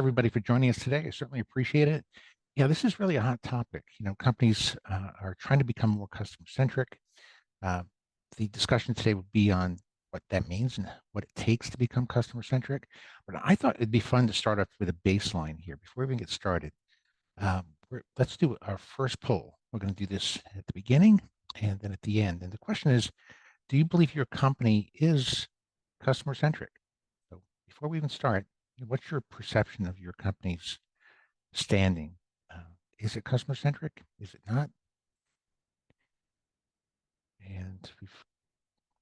Everybody for joining us today. I certainly appreciate it. Yeah, this is really a hot topic. Companies are trying to become more customer centric. Uh, the discussion today would be on what that means and what it takes to become customer centric. But I thought it'd be fun to start off with a baseline here before we even get started. Let's do our first poll. We're going to do this at the beginning and then at the end. And the question is, do you believe your company is customer centric? So before we even start, what's your perception of your company's standing? Is it customer centric? Is it not? And we've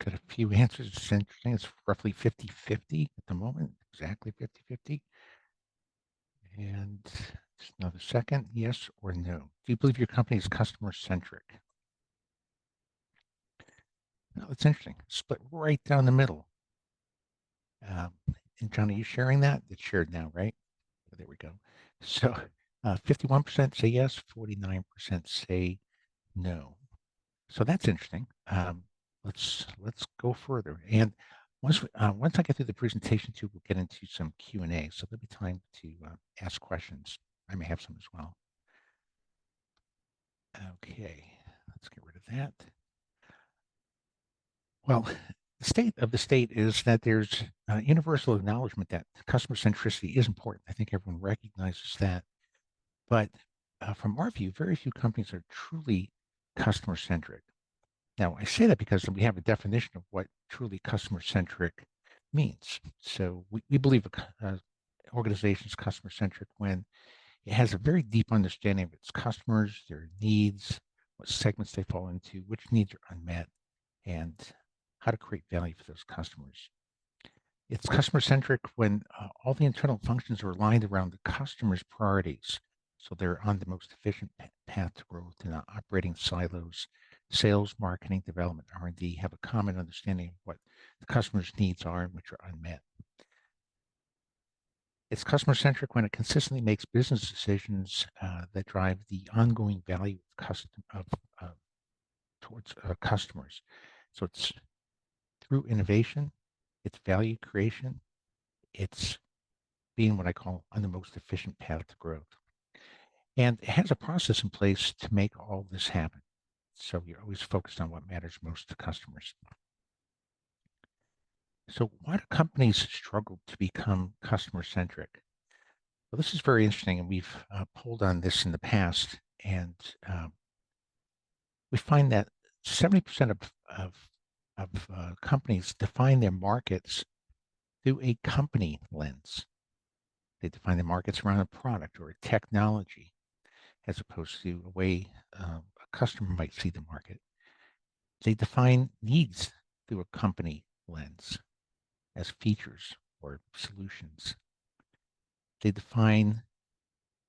got a few answers. It's interesting. It's roughly 50-50 at the moment, exactly 50-50. And just another second, yes or no. Do you believe your company is customer centric? No, it's interesting. Split right down the middle. And John, are you sharing that? It's shared now, right? There we go. So 51% say yes, 49% say no. So that's interesting. Let's go further. And once I get through the presentation too, we'll get into some Q&A. So there'll be time to ask questions. I may have some as well. Okay, let's get rid of that. Well, the state of the state is that there's universal acknowledgement that customer centricity is important. I think everyone recognizes that. But from our view, very few companies are truly customer centric. Now, I say that because we have a definition of what truly customer-centric means. So we believe an organization is customer-centric when it has a very deep understanding of its customers, their needs, what segments they fall into, which needs are unmet, and how to create value for those customers. It's customer-centric when all the internal functions are aligned around the customer's priorities. So they're on the most efficient path to growth and not operating silos. Sales, marketing, development, R&D have a common understanding of what the customer's needs are and which are unmet. It's customer-centric when it consistently makes business decisions that drive the ongoing value towards customers. So it's through innovation, it's value creation, it's being what I call on the most efficient path to growth. And it has a process in place to make all this happen. So you're always focused on what matters most to customers. So why do companies struggle to become customer-centric? Well, this is very interesting, and we've polled on this in the past, and we find that 70% of companies define their markets through a company lens. They define the markets around a product or a technology, as opposed to a way a customer might see the market. They define needs through a company lens as features or solutions. They define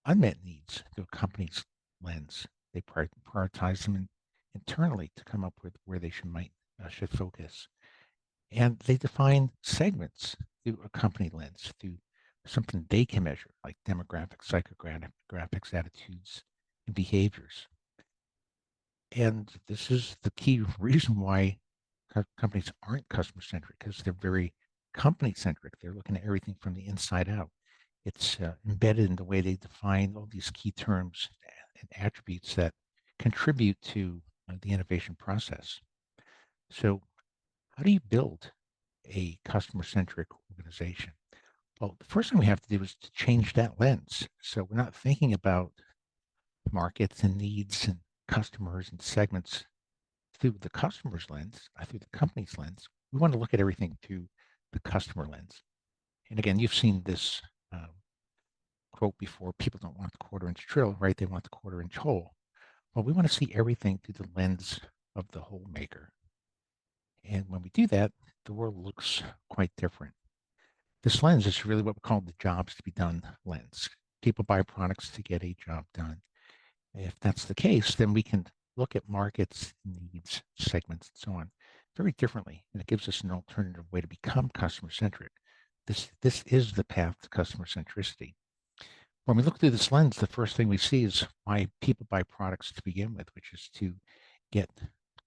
unmet needs through a company's lens. They prioritize them internally to come up with where they should focus. And they define segments through a company lens, through something they can measure, like demographics, psychographics, attitudes, and behaviors. And this is the key reason why companies aren't customer-centric, because they're very company-centric. They're looking at everything from the inside out. It's embedded in the way they define all these key terms and attributes that contribute to the innovation process. So how do you build a customer-centric organization? Well, the first thing we have to do is to change that lens. So we're not thinking about markets and needs and customers and segments through the customer's lens, through the company's lens. We want to look at everything through the customer lens. And again, you've seen this quote before: people don't want the quarter-inch drill, right? They want the quarter-inch hole. Well, we want to see everything through the lens of the hole maker. And when we do that, the world looks quite different. This lens is really what we call the jobs to be done lens. People buy products to get a job done. If that's the case, then we can look at markets, needs, segments, and so on very differently. And it gives us an alternative way to become customer-centric. This is the path to customer centricity. When we look through this lens, the first thing we see is why people buy products to begin with, which is to get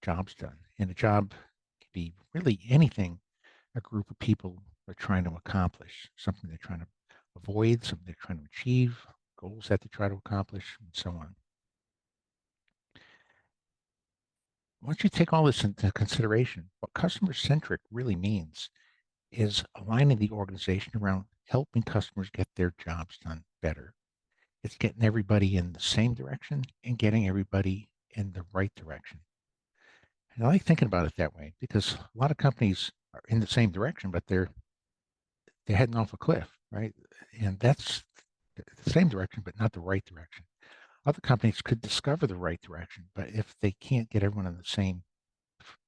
jobs done. And a job can be really anything a group of people are trying to accomplish, something they're trying to avoid, something they're trying to achieve, goals that they try to accomplish, and so on. Once you take all this into consideration, what customer-centric really means is aligning the organization around helping customers get their jobs done better. It's getting everybody in the same direction and getting everybody in the right direction. And I like thinking about it that way because a lot of companies are in the same direction, but they're heading off a cliff, right? And that's the same direction, but not the right direction. Other companies could discover the right direction, but if they can't get everyone in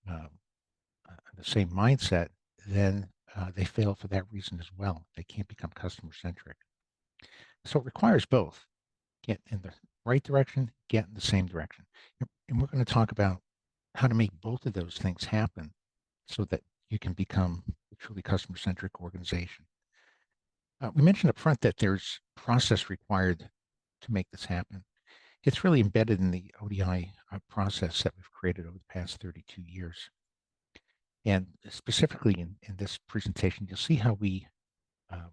uh, the same mindset, then they fail for that reason as well. They can't become customer centric. So it requires both: get in the right direction, get in the same direction. And we're going to talk about how to make both of those things happen so that you can become a truly customer centric organization. We mentioned up front that there's process required to make this happen. It's really embedded in the ODI process that we've created over the past 32 years. And specifically in this presentation, you'll see how we uh,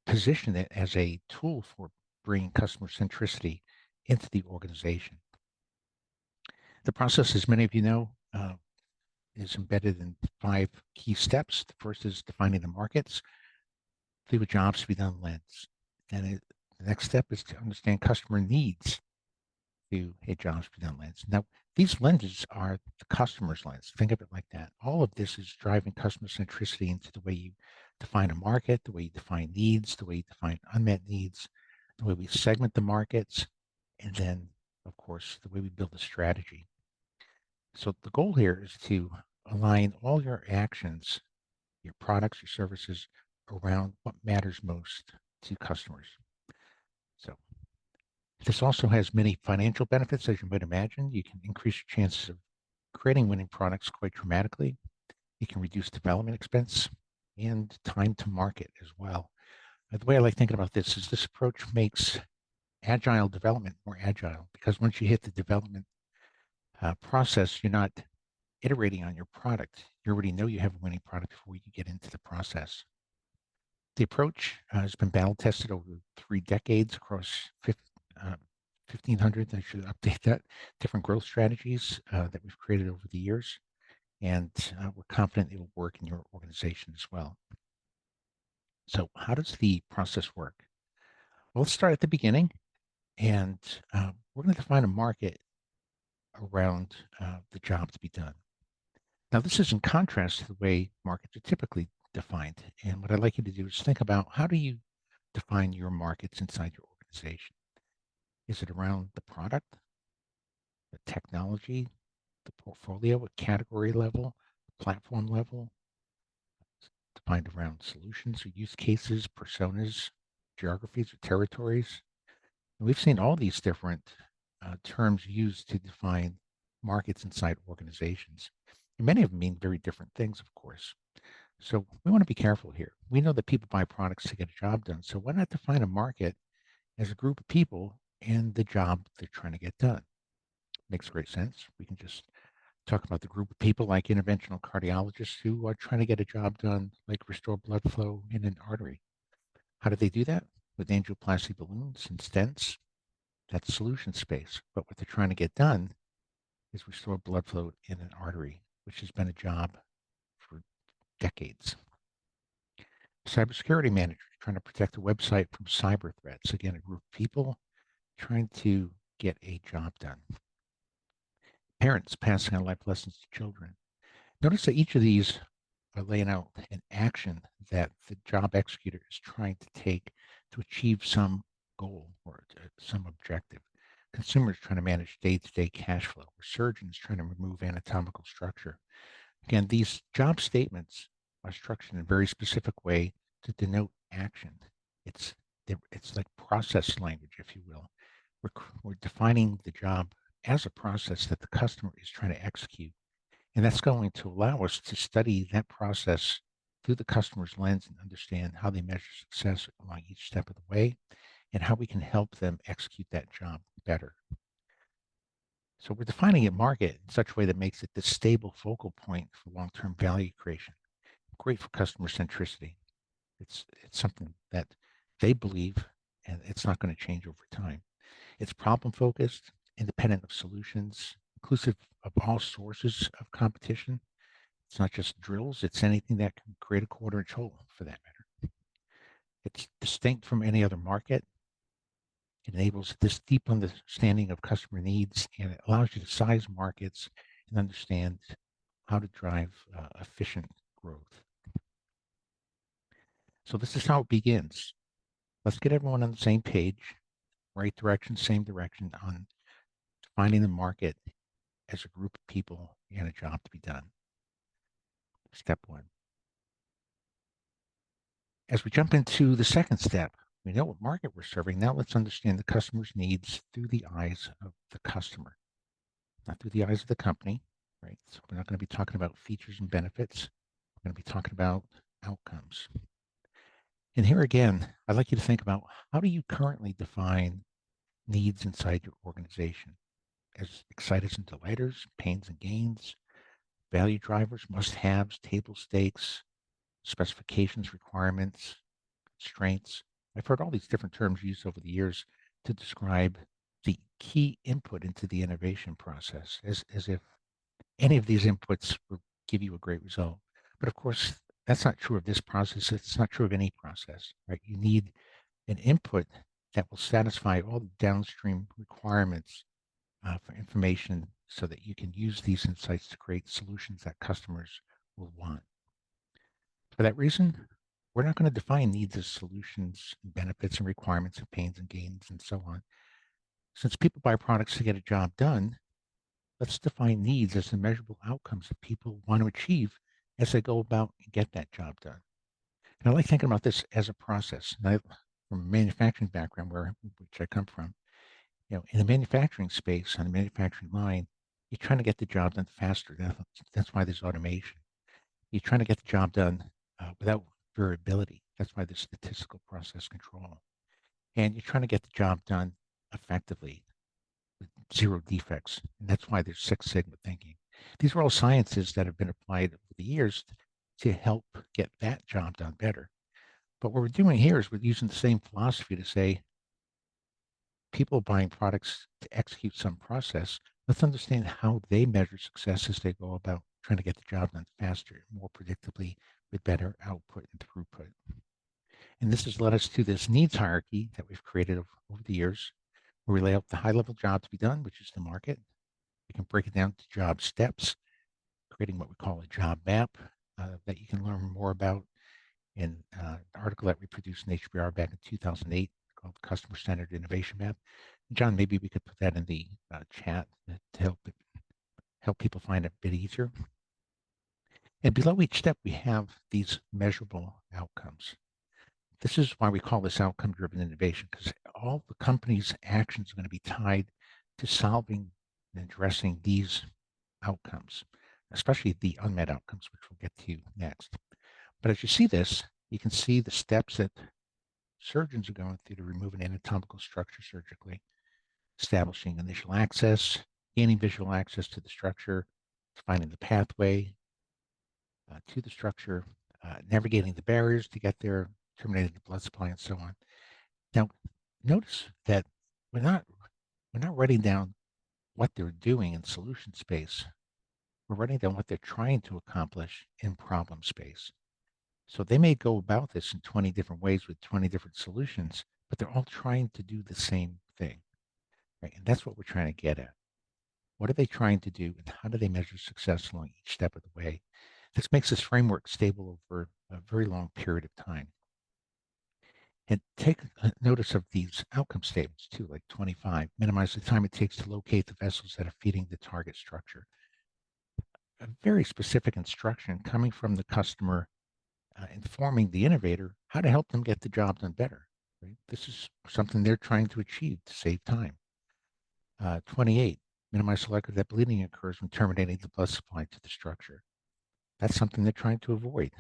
position it as a tool for bringing customer centricity into the organization. The process, as many of you know, is embedded in 5 key steps. The first is defining the markets through a jobs to be done lens. The next step is to understand customer needs through a jobs to be done lens. Now, these lenses are the customer's lens. Think of it like that. All of this is driving customer centricity into the way you define a market, the way you define needs, the way you define unmet needs, the way we segment the markets, and then, of course, the way we build a strategy. So the goal here is to align all your actions, your products, your services around what matters most to customers. So this also has many financial benefits, as you might imagine. You can increase your chances of creating winning products quite dramatically. You can reduce development expense and time to market as well. The way I like thinking about this approach makes agile development more agile because once you hit the development process, you're not iterating on your product. You already know you have a winning product before you get into the process. The approach has been battle tested over 3 decades across 1,500, I should update that, different growth strategies that we've created over the years. And we're confident it will work in your organization as well. So how does the process work? Well, let's start at the beginning. And we're going to define a market around the job to be done. Now, this is in contrast to the way markets are typically defined. And what I'd like you to do is think about how do you define your markets inside your organization? Is it around the product, the technology, the portfolio at category level, platform level, defined around solutions or use cases, personas, geographies or territories? And we've seen all these different terms used to define markets inside organizations. And many of them mean very different things, of course. So we want to be careful here. We know that people buy products to get a job done. So why not define a market as a group of people and the job they're trying to get done? Makes great sense. We can just talk about the group of people like interventional cardiologists who are trying to get a job done, like restore blood flow in an artery. How do they do that? With angioplasty balloons and stents. That's solution space. But what they're trying to get done is restore blood flow in an artery, which has been a job for decades. Cybersecurity manager trying to protect a website from cyber threats. Again, a group of people trying to get a job done. Parents passing on life lessons to children. Notice that each of these are laying out an action that the job executor is trying to take to achieve some goal or some objective. Consumers trying to manage day-to-day cash flow, or surgeons trying to remove anatomical structure. Again, these job statements are structured in a very specific way to denote action. It's it's like process language, if you will. We're defining the job as a process that the customer is trying to execute. And that's going to allow us to study that process through the customer's lens and understand how they measure success along each step of the way and how we can help them execute that job better. So we're defining a market in such a way that makes it the stable focal point for long-term value creation. Great for customer centricity. It's something that they believe, and it's not going to change over time. It's problem focused, independent of solutions, inclusive of all sources of competition. It's not just drills, it's anything that can create a quarter inch hole for that matter. It's distinct from any other market. It enables this deep understanding of customer needs, and it allows you to size markets and understand how to drive efficient growth. So this is how it begins. Let's get everyone on the same page, right direction, same direction on defining the market as a group of people and a job to be done. Step one. As we jump into the second step, we know what market we're serving. Now let's understand the customer's needs through the eyes of the customer, not through the eyes of the company, right? So we're not going to be talking about features and benefits. We're going to be talking about outcomes. And here again, I'd like you to think about, how do you currently define needs inside your organization? As exciters and delighters, pains and gains, value drivers, must-haves, table stakes, specifications, requirements, constraints. I've heard all these different terms used over the years to describe the key input into the innovation process, as if any of these inputs will give you a great result. But of course, that's not true of this process. It's not true of any process, right? You need an input that will satisfy all the downstream requirements for information so that you can use these insights to create solutions that customers will want. For that reason, we're not going to define needs as solutions, benefits, and requirements, and pains and gains, and so on. Since people buy products to get a job done, let's define needs as the measurable outcomes that people want to achieve as they go about and get that job done. And I like thinking about this as a process. And from a manufacturing background, which I come from, in the manufacturing space, on the manufacturing line, you're trying to get the job done faster. That's why there's automation. You're trying to get the job done without variability. That's why there's statistical process control. And you're trying to get the job done effectively with zero defects. And that's why there's Six Sigma thinking. These are all sciences that have been applied over the years to help get that job done better. But what we're doing here is we're using the same philosophy to say, people buying products to execute some process, let's understand how they measure success as they go about trying to get the job done faster, more predictably, with better output and throughput. And this has led us to this needs hierarchy that we've created over the years, where we lay out the high-level job to be done, which is the market. We can break it down to job steps, creating what we call a job map that you can learn more about in an article that we produced in HBR back in 2008 called Customer-Centered Innovation Map. John, maybe we could put that in the chat to help people find it a bit easier. And below each step, we have these measurable outcomes. This is why we call this outcome-driven innovation, because all the company's actions are going to be tied to solving and addressing these outcomes, especially the unmet outcomes, which we'll get to next. But as you see this, you can see the steps that surgeons are going through to remove an anatomical structure surgically, establishing initial access, gaining visual access to the structure, finding the pathway to the structure, navigating the barriers to get there, terminating the blood supply, and so on. Now, notice that we're not writing down what they're doing in solution space. We're writing down what they're trying to accomplish in problem space. So they may go about this in 20 different ways with 20 different solutions, but they're all trying to do the same thing, right? And that's what we're trying to get at. What are they trying to do, and how do they measure success along each step of the way? This makes this framework stable over a very long period of time. And take notice of these outcome statements too, like 25, minimize the time it takes to locate the vessels that are feeding the target structure. A very specific instruction coming from the customer, informing the innovator how to help them get the job done better. Right? This is something they're trying to achieve to save time. 28, minimize the likelihood that bleeding occurs when terminating the blood supply to the structure. That's something they're trying to avoid,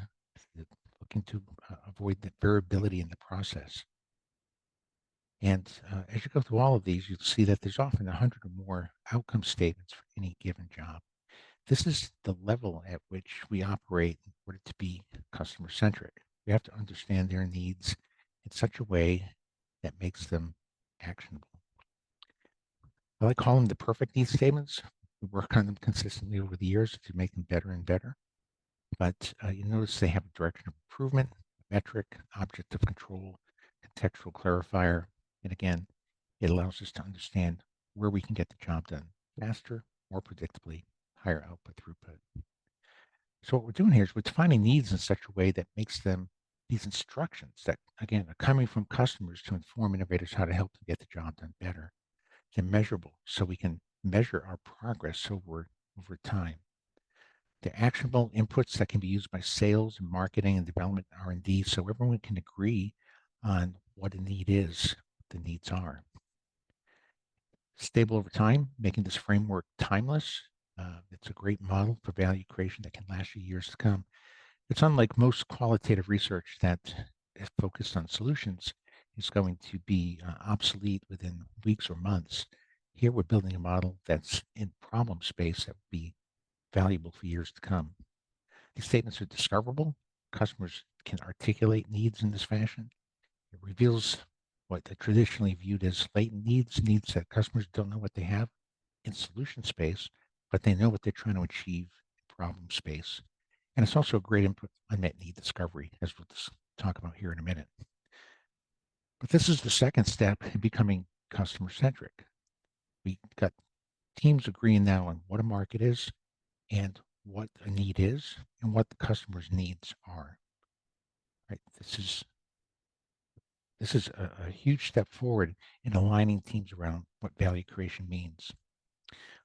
looking to avoid the variability in the process. And as you go through all of these, you'll see that there's often 100 or more outcome statements for any given job. This is the level at which we operate in order to be customer-centric. We have to understand their needs in such a way that makes them actionable. I like calling them the perfect needs statements. We work on them consistently over the years to make them better and better. But you notice they have a direction of improvement, metric, object of control, contextual clarifier. And again, it allows us to understand where we can get the job done faster, more predictably, higher output throughput. So what we're doing here is we're defining needs in such a way that makes them these instructions that, again, are coming from customers to inform innovators how to help them get the job done better. They're measurable, so we can measure our progress over time. They're actionable inputs that can be used by sales and marketing and development and R&D, so everyone can agree on what a need is, what the needs are. Stable over time, making this framework timeless. It's a great model for value creation that can last you years to come. It's unlike most qualitative research that is focused on solutions is going to be obsolete within weeks or months. Here we're building a model that's in problem space that will be valuable for years to come. These statements are discoverable. Customers can articulate needs in this fashion. It reveals what are traditionally viewed as latent needs, needs that customers don't know what they have in solution space, but they know what they're trying to achieve in problem space. And it's also a great input unmet need discovery, as we'll just talk about here in a minute. But this is the second step in becoming customer centric. We got teams agreeing now on what a market is and what a need is and what the customer's needs are. Right? This is a huge step forward in aligning teams around what value creation means.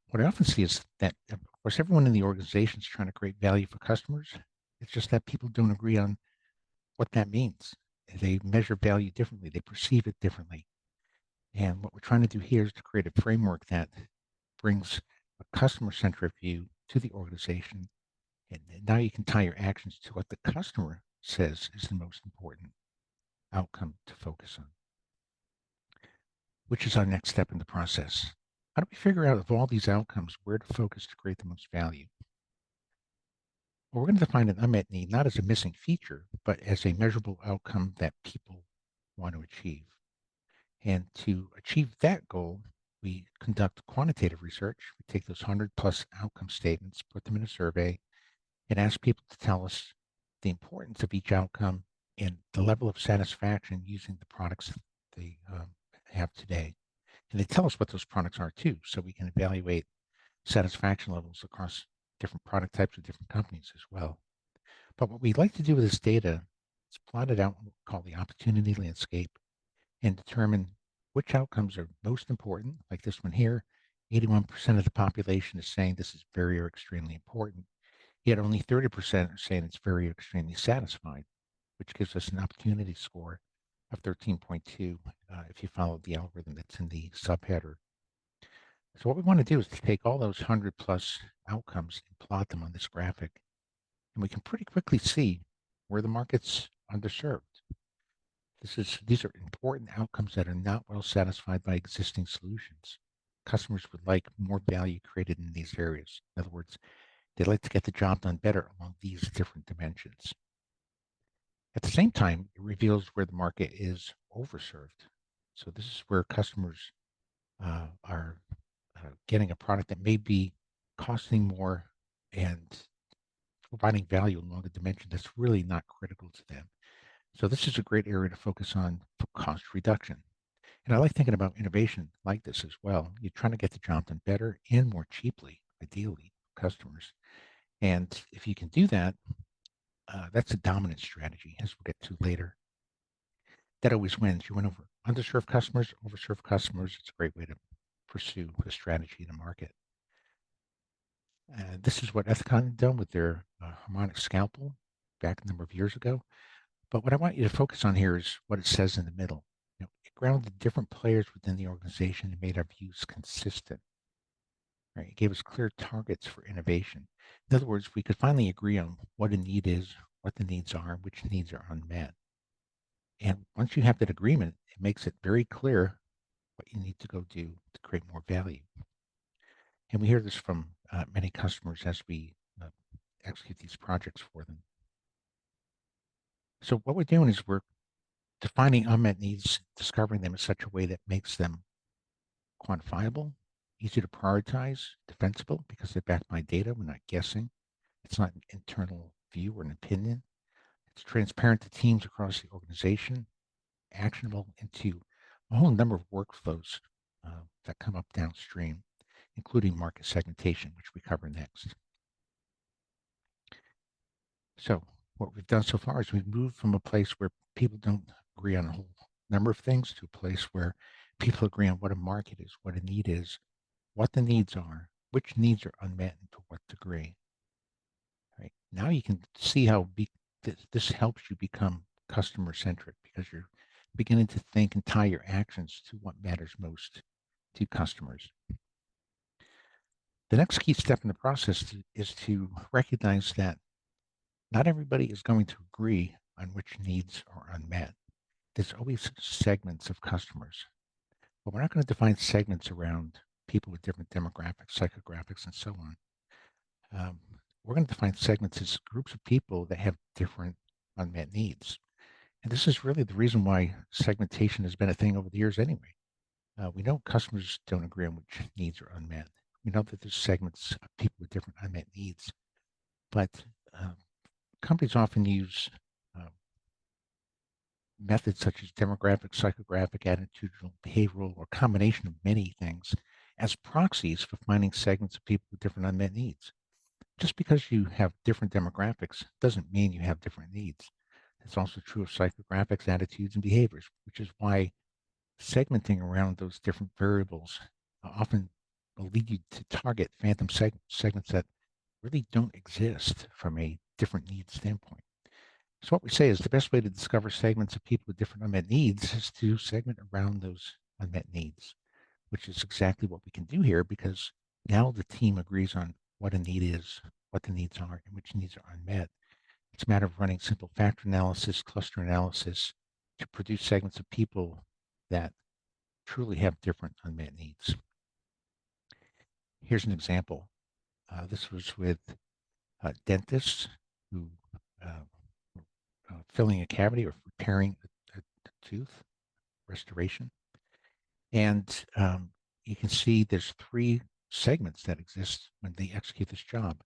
What I often see is that, of course, everyone in the organization is trying to create value for customers. It's just that people don't agree on what that means. They measure value differently, they perceive it differently. And what we're trying to do here is to create a framework that brings a customer-centric view to the organization. And now you can tie your actions to what the customer says is the most important outcome to focus on, which is our next step in the process. How do we figure out of all these outcomes where to focus to create the most value? Well, we're going to define an unmet need not as a missing feature, but as a measurable outcome that people want to achieve. And to achieve that goal, we conduct quantitative research. We take those 100 plus outcome statements, put them in a survey, and ask people to tell us the importance of each outcome and the level of satisfaction using the products they have today. And they tell us what those products are too, so we can evaluate satisfaction levels across different product types of different companies as well. But what we'd like to do with this data is plot it out what we call the opportunity landscape and determine which outcomes are most important, like this one here. 81% of the population is saying this is very or extremely important, yet only 30% are saying it's very or extremely satisfied, which gives us an opportunity score of 13.2 if you follow the algorithm that's in the subheader. So what we want to do is to take all those 100 plus outcomes and plot them on this graphic, and we can pretty quickly see where the market's underserved. These are important outcomes that are not well satisfied by existing solutions. Customers would like more value created in these areas. In other words, they'd like to get the job done better along these different dimensions. At the same time, it reveals where the market is overserved. So this is where customers are getting a product that may be costing more and providing value along a dimension that's really not critical to them. So this is a great area to focus on for cost reduction. And I like thinking about innovation like this as well. You're trying to get the job done better and more cheaply, ideally, for customers. And if you can do that, that's a dominant strategy, as we'll get to later. That always wins. You win over underserved customers, overserved customers. It's a great way to pursue a strategy in the market. This is what Ethicon had done with their harmonic scalpel back a number of years ago. But what I want you to focus on here is what it says in the middle. It grounded different players within the organization and made our views consistent. Right? It gave us clear targets for innovation. In other words, we could finally agree on what a need is, what the needs are, which needs are unmet. And once you have that agreement, it makes it very clear what you need to go do to create more value. And we hear this from many customers as we execute these projects for them. So what we're doing is we're defining unmet needs, discovering them in such a way that makes them quantifiable, easy to prioritize, defensible because they're backed by data. We're not guessing. It's not an internal view or an opinion. It's transparent to teams across the organization, actionable into a whole number of workflows that come up downstream, including market segmentation, which we cover next. So what we've done so far is we've moved from a place where people don't agree on a whole number of things to a place where people agree on what a market is, what a need is, what the needs are, which needs are unmet, and to what degree. Right now, you can see how this helps you become customer-centric because you're beginning to think and tie your actions to what matters most to customers. The next key step in the process is to recognize that not everybody is going to agree on which needs are unmet. There's always segments of customers, but we're not going to define segments around people with different demographics, psychographics, and so on. We're going to define segments as groups of people that have different unmet needs. And this is really the reason why segmentation has been a thing over the years anyway. We know customers don't agree on which needs are unmet. We know that there's segments of people with different unmet needs, but uh, companies often use uh, methods such as demographic, psychographic, attitudinal, behavioral, or combination of many things as proxies for finding segments of people with different unmet needs. Just because you have different demographics doesn't mean you have different needs. It's also true of psychographics, attitudes, and behaviors, which is why segmenting around those different variables often will lead you to target phantom segments that really don't exist from a different needs standpoint. So what we say is the best way to discover segments of people with different unmet needs is to segment around those unmet needs, which is exactly what we can do here because now the team agrees on what a need is, what the needs are, and which needs are unmet. It's a matter of running simple factor analysis, cluster analysis to produce segments of people that truly have different unmet needs. Here's an example. This was with dentists who uh, filling a cavity or repairing a tooth, restoration. And you can see there's three segments that exist when they execute this job.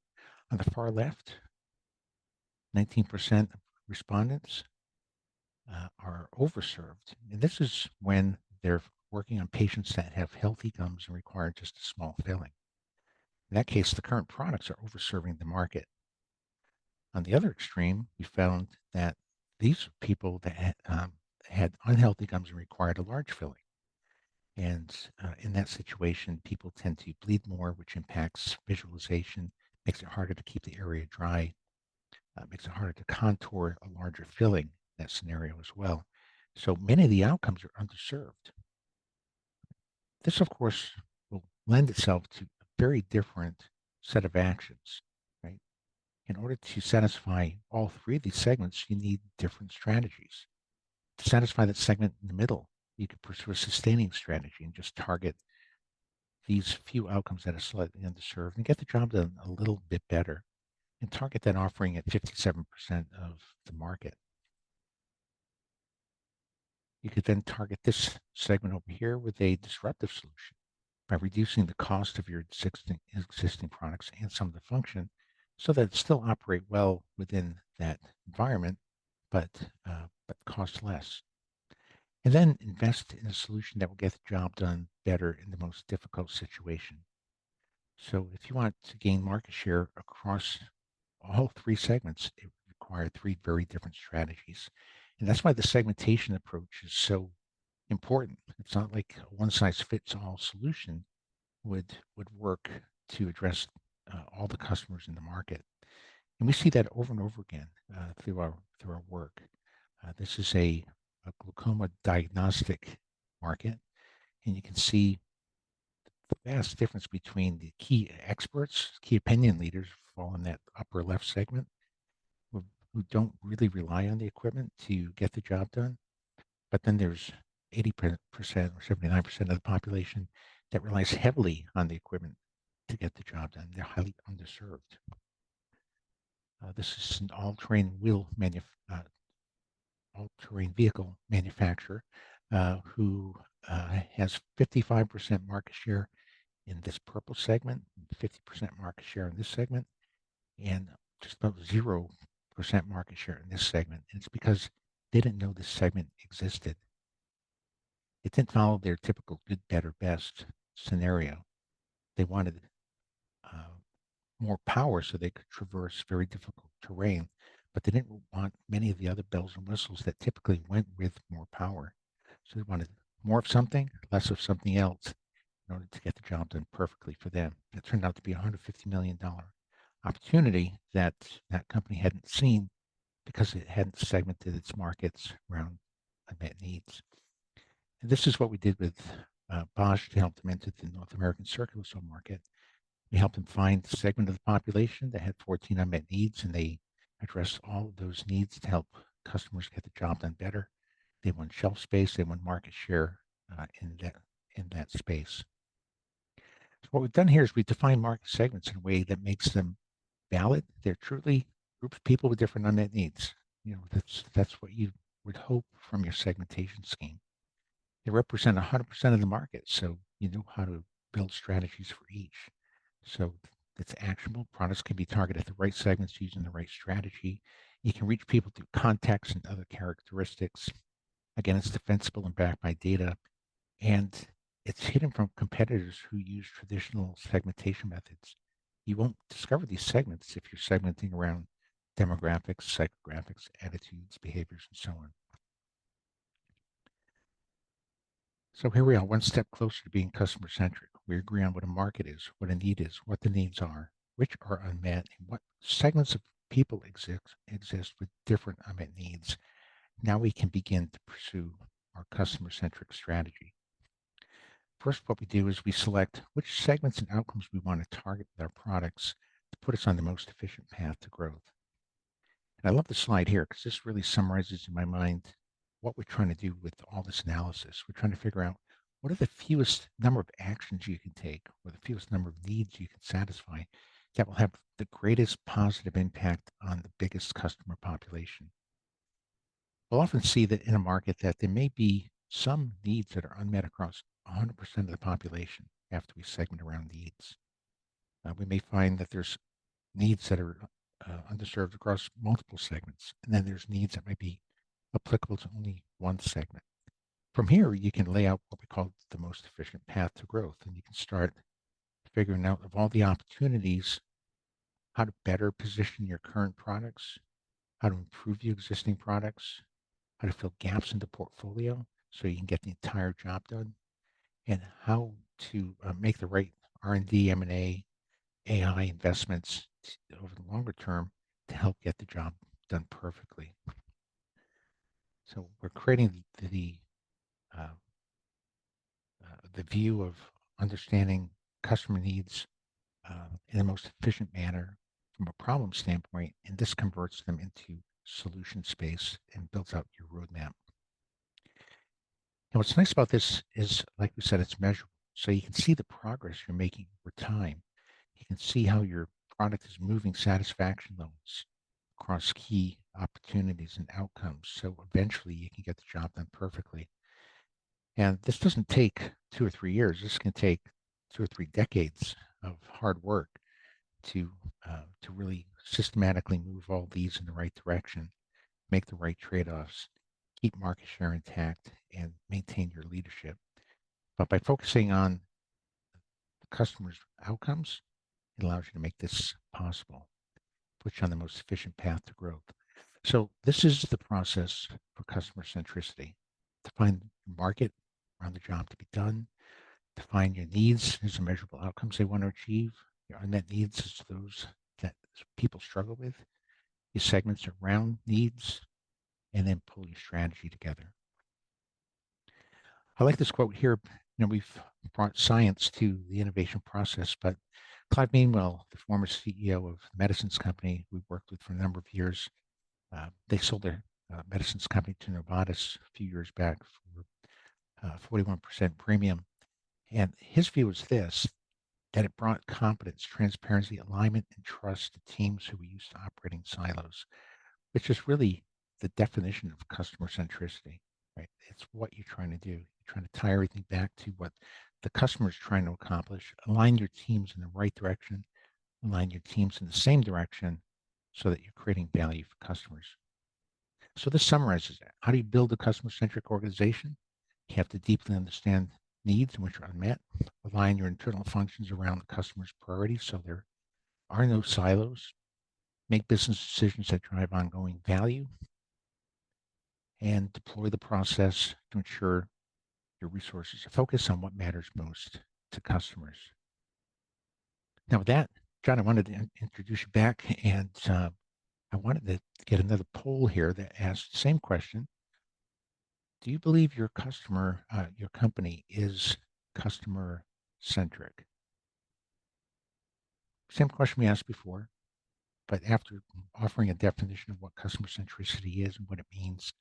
On the far left, 19% of respondents are overserved. And this is when they're working on patients that have healthy gums and require just a small filling. In that case, the current products are overserving the market. On the other extreme, we found that these people that had unhealthy gums and required a large filling. And in that situation, people tend to bleed more, which impacts visualization, makes it harder to keep the area dry, makes it harder to contour a larger filling in that scenario as well. So many of the outcomes are underserved. This, of course, will lend itself to a very different set of actions, right? In order to satisfy all three of these segments, you need different strategies. To satisfy that segment in the middle, you could pursue a sustaining strategy and just target these few outcomes that are slightly underserved and get the job done a little bit better and target that offering at 57% of the market. You could then target this segment over here with a disruptive solution by reducing the cost of your existing products and some of the function so that it still operate well within that environment, but cost less. And then invest in a solution that will get the job done better in the most difficult situation. So if you want to gain market share across all three segments, it require three very different strategies. And that's why the segmentation approach is so important. It's not like a one-size-fits-all solution would work to address all the customers in the market. And we see that over and over again through our work. This is a glaucoma diagnostic market, and you can see the vast difference between the key experts, key opinion leaders fall in that upper left segment, who don't really rely on the equipment to get the job done. But then there's 80% or 79% of the population that relies heavily on the equipment to get the job done. They're highly underserved. This is an all-terrain wheel all-terrain vehicle manufacturer who has 55% market share in this purple segment, 50% market share in this segment, and just about 0% market share in this segment. And it's because they didn't know this segment existed. It didn't follow their typical good, better, best scenario. They wanted uh, more power so they could traverse very difficult terrain, but they didn't want many of the other bells and whistles that typically went with more power. So they wanted more of something, less of something else in order to get the job done perfectly for them. It turned out to be a $150 million opportunity that that company hadn't seen because it hadn't segmented its markets around unmet needs. And this is what we did with Bosch to help them into the North American circular saw market. We helped them find a segment of the population that had 14 unmet needs, and they addressed all of those needs to help customers get the job done better. They won shelf space, they won market share in that space. So what we've done here is we've defined market segments in a way that makes them valid. They're truly groups of people with different unmet needs. That's what you would hope from your segmentation scheme. They represent 100% of the market, so you know how to build strategies for each. So it's actionable. Products can be targeted at the right segments using the right strategy. You can reach people through context and other characteristics. Again, it's defensible and backed by data, and it's hidden from competitors who use traditional segmentation methods. You won't discover these segments if you're segmenting around demographics, psychographics, attitudes, behaviors, and so on. So here we are, one step closer to being customer centric. We agree on what a market is, what a need is, what the needs are, which are unmet, and what segments of people exist with different unmet needs. Now we can begin to pursue our customer centric strategy. First, what we do is we select which segments and outcomes we want to target with our products to put us on the most efficient path to growth. And I love the slide here because this really summarizes in my mind what we're trying to do with all this analysis. We're trying to figure out what are the fewest number of actions you can take or the fewest number of needs you can satisfy that will have the greatest positive impact on the biggest customer population. We'll often see that in a market that there may be some needs that are unmet across 100% of the population after we segment around needs. We may find that there's needs that are underserved across multiple segments, and then there's needs that might be applicable to only one segment. From here, you can lay out what we call the most efficient path to growth, and you can start figuring out of all the opportunities, how to better position your current products, how to improve your existing products, how to fill gaps in the portfolio so you can get the entire job done, and how to make the right R&D, M&A, AI investments over the longer term to help get the job done perfectly. So we're creating uh, the view of understanding customer needs in the most efficient manner from a problem standpoint, and this converts them into solution space and builds out your roadmap. And what's nice about this is, like we said, it's measurable. So you can see the progress you're making over time. You can see how your product is moving satisfaction levels across key opportunities and outcomes. So eventually you can get the job done perfectly. And this doesn't take 2 or 3 years. This can take 2 or 3 decades of hard work to really systematically move all these in the right direction, make the right trade-offs, keep market share intact, and maintain your leadership. But by focusing on the customer's outcomes, it allows you to make this possible, put you on the most efficient path to growth. So this is the process for customer centricity. Define your market around the job to be done. Define your needs as the measurable outcomes they want to achieve. Your unmet needs is those that people struggle with. Your segments around needs, and then pull your strategy together. I like this quote here. We've brought science to the innovation process, but Clive Meanwell, the former CEO of the medicines company we worked with for a number of years, they sold their medicines company to Novartis a few years back for 41% premium. And his view is this, that it brought competence, transparency, alignment, and trust to teams who were used to operating silos, which is really the definition of customer centricity, right? It's what you're trying to do. You're trying to tie everything back to what the customer is trying to accomplish, align your teams in the right direction, align your teams in the same direction so that you're creating value for customers. So this summarizes that. How do you build a customer-centric organization? You have to deeply understand needs which are unmet, align your internal functions around the customer's priorities so there are no silos, make business decisions that drive ongoing value, and deploy the process to ensure your resources are focused on what matters most to customers. Now, with that, John, I wanted to introduce you back, and I wanted to get another poll here that asks the same question. Do you believe your your company is customer centric? Same question we asked before, but after offering a definition of what customer centricity is and what it means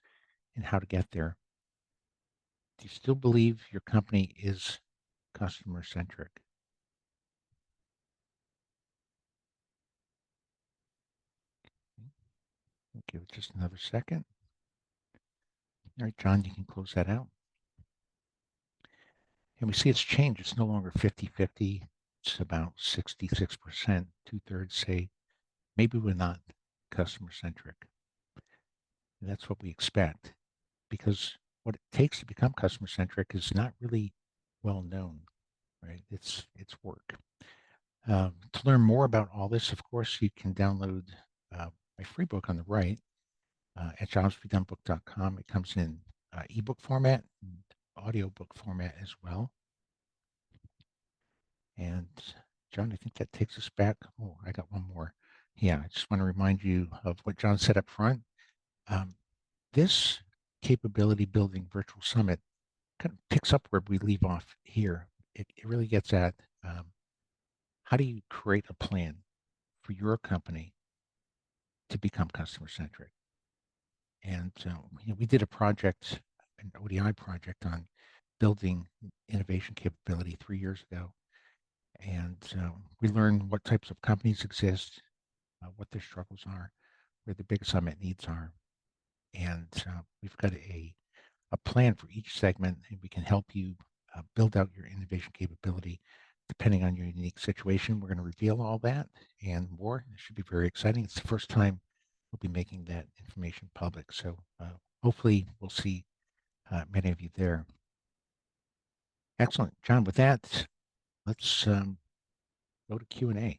and how to get there, do you still believe your company is customer centric? We'll give it just another second. All right, John, you can close that out. And we see it's changed. It's no longer 50-50. It's about 66%. Two-thirds say maybe we're not customer centric. And that's what we expect because what it takes to become customer centric is not really well known, right? It's work. To learn more about all this, of course, you can download my free book on the right at jobsbedonebook.com. It comes in ebook format and audiobook format as well. And John, I think that takes us back. Oh, I got one more. Yeah, I just want to remind you of what John said up front. This capability building virtual summit kind of picks up where we leave off here. It really gets at how do you create a plan for your company to become customer centric? And we did a project, an ODI project on building innovation capability 3 years ago. And we learned what types of companies exist, what their struggles are, where the biggest unmet needs are. And we've got a plan for each segment, and we can help you build out your innovation capability depending on your unique situation. We're going to reveal all that and more. It should be very exciting. It's the first time we'll be making that information public. So hopefully we'll see many of you there. Excellent. John, with that, let's go to Q&A.